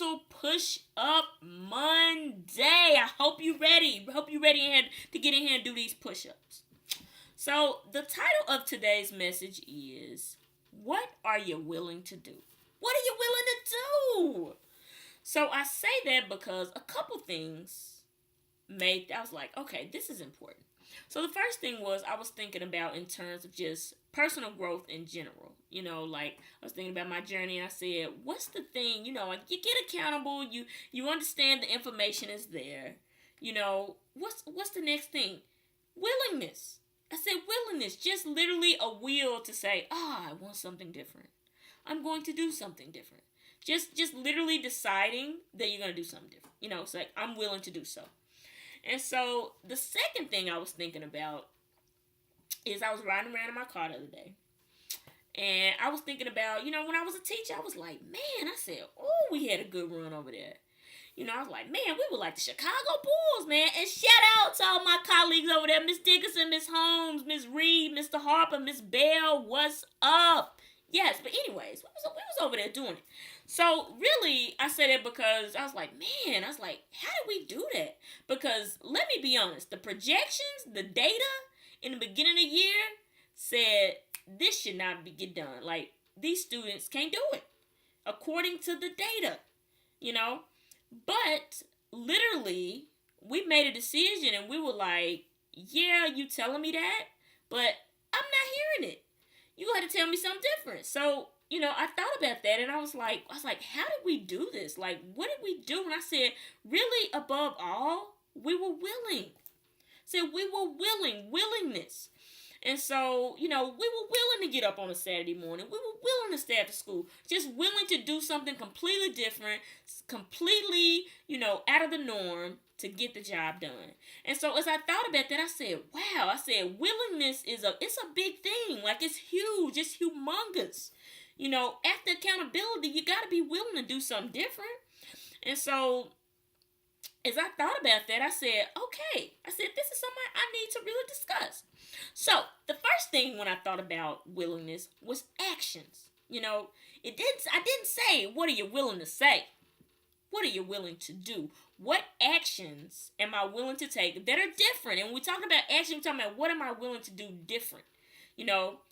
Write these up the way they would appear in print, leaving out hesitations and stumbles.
Mental Push-Up Monday. I hope you're ready. To get in here and do these push-ups. So, the title of today's message is, what are you willing to do? What are you willing to do? So, I say that because a couple things I was like, okay, this is important. So the first thing I was thinking about in terms of just personal growth in general. Like I was thinking about my journey and I said, what's the thing, like you get accountable, you understand the information is there. What's the next thing? Willingness. I said willingness, just literally a will to say, I want something different. I'm going to do something different. Just literally deciding that you're going to do something different. It's like I'm willing to do so. And so the second thing I was thinking about is I was riding around in my car the other day. And I was thinking about, when I was a teacher, I was like, man, I said, oh, we had a good run over there. I was like, man, we were like the Chicago Bulls, man. And shout out to all my colleagues over there, Miss Dickinson, Miss Holmes, Miss Reed, Mr. Harper, Miss Bell, what's up? Yes, but anyways, we was over there doing it. So really, I said it because I was like, how did we do that? Because let me be honest, the projections, the data in the beginning of the year said this should not get done. Like these students can't do it according to the data, But literally, we made a decision and we were like, yeah, you telling me that, but I'm not hearing it. You got to tell me something different. So, I thought about that and I was like, how did we do this? Like, what did we do? And I said, really, above all, we were willing. Willingness. And so, we were willing to get up on a Saturday morning. We were willing to stay after school. Just willing to do something completely different, completely, out of the norm to get the job done. And so as I thought about that, I said, wow, willingness it's a big thing. Like it's huge. It's humongous. After accountability, you got to be willing to do something different. And so as I thought about that, I said, okay. This is something I need to really discuss. So the first thing when I thought about willingness was actions. I didn't say, what are you willing to say? What are you willing to do? What actions am I willing to take that are different? And when we talk about action, we're talking about what am I willing to do different?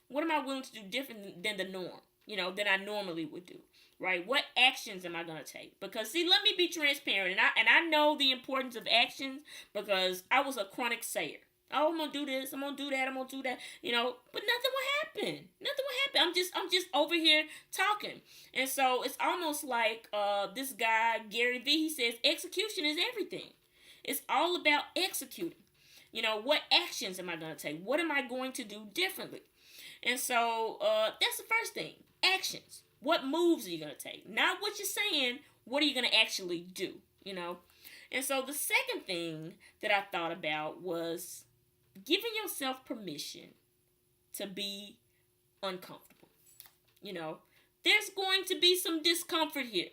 What am I willing to do different than the norm? Than I normally would do. Right? What actions am I going to take? Because, see, let me be transparent. And I know the importance of actions because I was a chronic sayer. Oh, I'm going to do this. I'm going to do that. I'm going to do that. But nothing will happen. I'm just over here talking. And so it's almost like this guy, Gary Vee, he says execution is everything. It's all about executing. What actions am I going to take? What am I going to do differently? And so that's the first thing. Actions. What moves are you going to take? Not what you're saying. What are you going to actually do? And so the second thing that I thought about was giving yourself permission to be uncomfortable. There's going to be some discomfort here.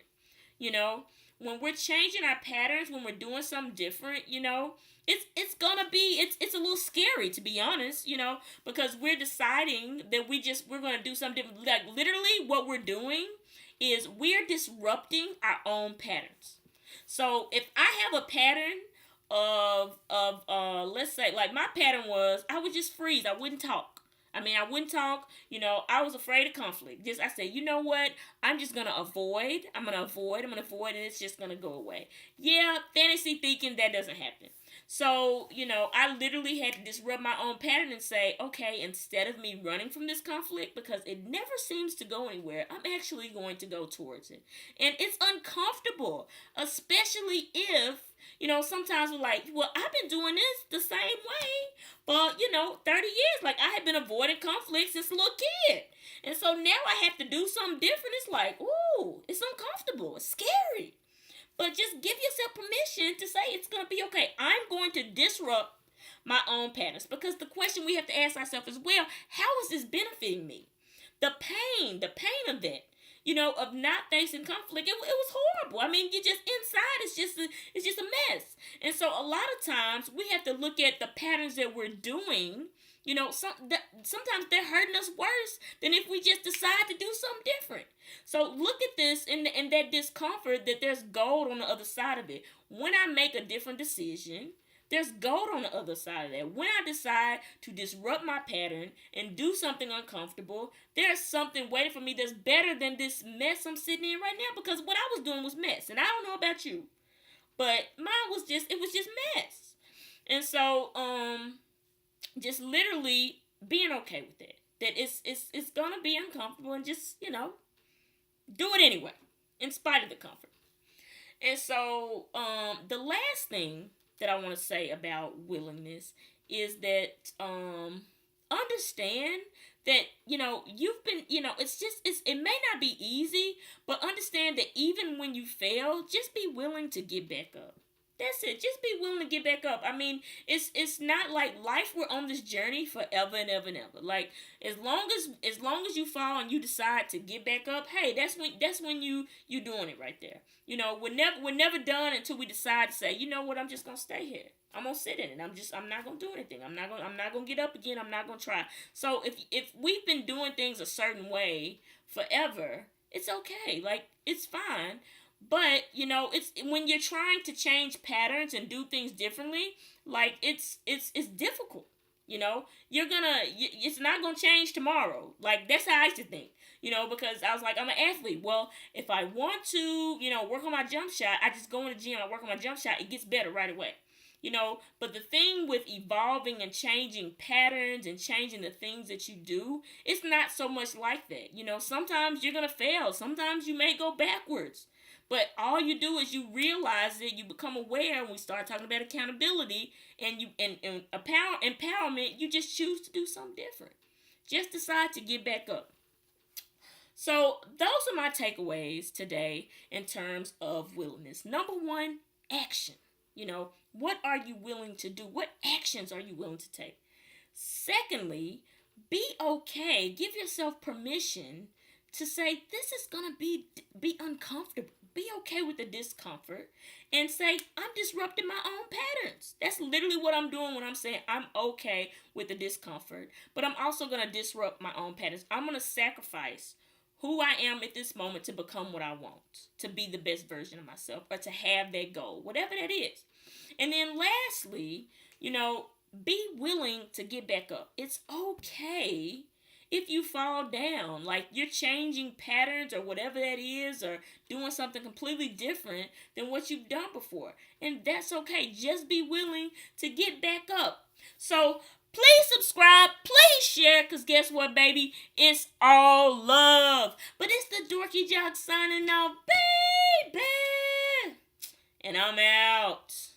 When we're changing our patterns, when we're doing something different, it's gonna be it's a little scary, to be honest, because we're deciding that we're gonna do something different. Like literally what we're doing is we're disrupting our own patterns. So if I have a pattern of let's say, like my pattern was I would just freeze. I wouldn't talk. I wouldn't talk. I was afraid of conflict. I said, you know what? I'm just going to avoid. I'm going to avoid, and it's just going to go away. Yeah, fantasy thinking, that doesn't happen. So, I literally had to disrupt my own pattern and say, okay, instead of me running from this conflict, because it never seems to go anywhere, I'm actually going to go towards it. And it's uncomfortable, especially if, sometimes we're like, well, I've been doing this the same way for, 30 years. Like, I have been avoiding conflict since a little kid. And so now I have to do something different. It's like, ooh, it's uncomfortable. It's scary. But just give yourself permission to say it's going to be okay. I'm going to disrupt my own patterns. Because the question we have to ask ourselves is, well, how is this benefiting me? The pain of that. Of not facing conflict, it was horrible. You just inside, it's just a mess. And so a lot of times we have to look at the patterns that we're doing Sometimes they're hurting us worse than if we just decide to do something different. So look at this in that discomfort, that there's gold on the other side of it. When I make a different decision, there's gold on the other side of that. When I decide to disrupt my pattern and do something uncomfortable, there's something waiting for me that's better than this mess I'm sitting in right now, because what I was doing was mess. And I don't know about you, but mine was just mess. And so just literally being okay with it. That it's gonna be uncomfortable, and just, do it anyway, in spite of the comfort. And so the last thing that I want to say about willingness is that understand that you've been, it may not be easy, but understand that even when you fail, just be willing to get back up. That's it. Just be willing to get back up. I mean, it's not like life. We're on this journey forever and ever and ever. Like, as long as you fall and you decide to get back up, hey, that's when you doing it right there. We're never done until we decide to say, you know what, I'm just gonna stay here. I'm gonna sit in it. I'm not gonna do anything. I'm not gonna get up again. I'm not gonna try. So if we've been doing things a certain way forever, it's okay. Like, it's fine. But it's when you're trying to change patterns and do things differently, like it's difficult. It's not gonna change tomorrow. Like, that's how I used to think. Because I was like, I'm an athlete. Well, if I want to, work on my jump shot, I just go in the gym, I work on my jump shot, it gets better right away. But the thing with evolving and changing patterns and changing the things that you do, it's not so much like that. Sometimes you're gonna fail. Sometimes you may go backwards. But all you do is you realize it, you become aware, and we start talking about accountability and empowerment, you just choose to do something different. Just decide to get back up. So those are my takeaways today in terms of willingness. Number one, action. What are you willing to do? What actions are you willing to take? Secondly, be okay. Give yourself permission to say, this is going to be uncomfortable. Be okay with the discomfort and say, I'm disrupting my own patterns. That's literally what I'm doing when I'm saying I'm okay with the discomfort. But I'm also going to disrupt my own patterns. I'm going to sacrifice who I am at this moment to become what I want, to be the best version of myself, or to have that goal, whatever that is. And then lastly, be willing to get back up. It's okay if you fall down, like you're changing patterns or whatever that is, or doing something completely different than what you've done before. And that's okay. Just be willing to get back up. So please subscribe, please share, because guess what, baby? It's all love. But it's the Dorky Jock signing off, baby. And I'm out.